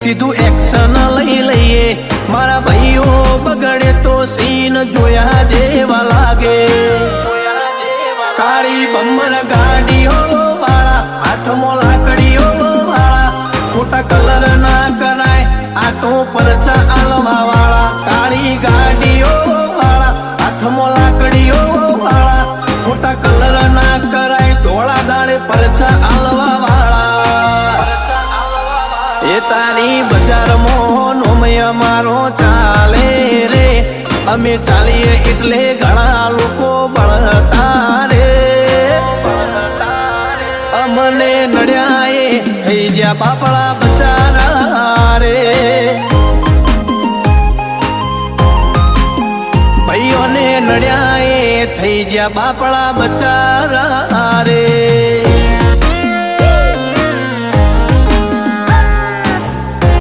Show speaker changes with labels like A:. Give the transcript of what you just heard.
A: સીધું એક્શન લઈ લઈએ મારા ભાઈઓ બગડે તો સીન જોયા જેવા લાગે કાળી બમ્બર ગાડીઓ વાળા હાથમાં લાકડીઓ વાળા ખોટા કલર ના કરાય આ તો પરચા આલવા વાળા કાળી ગાડીઓ વાળા હાથમાં લાકડીઓ વાળા ખોટા કલર ના કરાય ધોળા દાડે પરચા આલવા વાળા એ તારી બજારમાં નોમય મારો ચાલે રે અમે ચાલીએ એટલે ઘણા લોકો બળતા રે અમને નડ્યા થઈ જ્યાં બાપડા બચારા રે ભાઈઓને નડ્યા થઈ જ્યાં બાપડા બચારા રે।